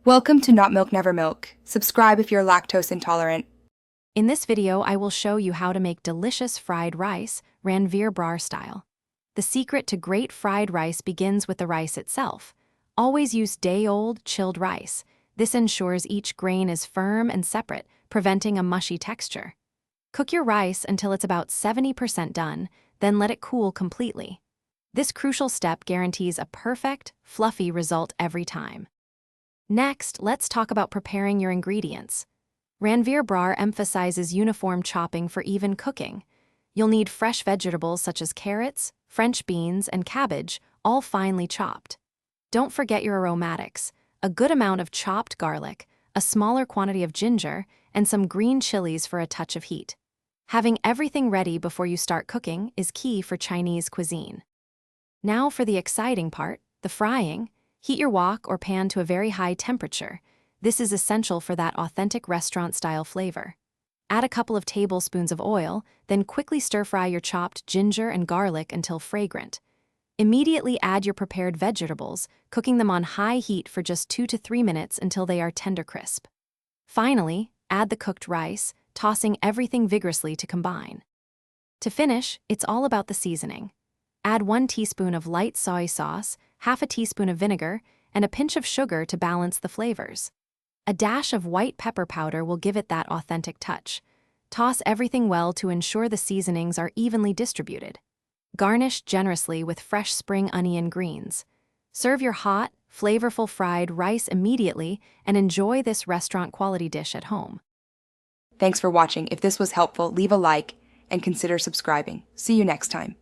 Welcome to Not Milk Never Milk. Subscribe if you're lactose intolerant. In this video, I will show you how to make delicious fried rice, Ranveer Brar style. The secret to great fried rice begins with the rice itself. Always use day-old, chilled rice. This ensures each grain is firm and separate, preventing a mushy texture. Cook your rice until it's about 70% done, then let it cool completely. This crucial step guarantees a perfect, fluffy result every time. Next, let's talk about preparing your ingredients. Ranveer Brar emphasizes uniform chopping for even cooking. You'll need fresh vegetables such as carrots, French beans, and cabbage, all finely chopped. Don't forget your aromatics, a good amount of chopped garlic, a smaller quantity of ginger, and some green chilies for a touch of heat. Having everything ready before you start cooking is key for Chinese cuisine. Now for the exciting part, the frying. Heat your wok or pan to a very high temperature. This is essential for that authentic restaurant-style flavor. Add a couple of tablespoons of oil, then quickly stir-fry your chopped ginger and garlic until fragrant. Immediately add your prepared vegetables, cooking them on high heat for just 2 to 3 minutes until they are tender crisp. Finally, add the cooked rice, tossing everything vigorously to combine. To finish, it's all about the seasoning. Add 1 teaspoon of light soy sauce, half a teaspoon of vinegar, and a pinch of sugar to balance the flavors. A dash of white pepper powder will give it that authentic touch. Toss everything well to ensure the seasonings are evenly distributed. Garnish generously with fresh spring onion greens. Serve your hot, flavorful fried rice immediately and enjoy this restaurant-quality dish at home. Thanks for watching. If this was helpful, leave a like and consider subscribing. See you next time.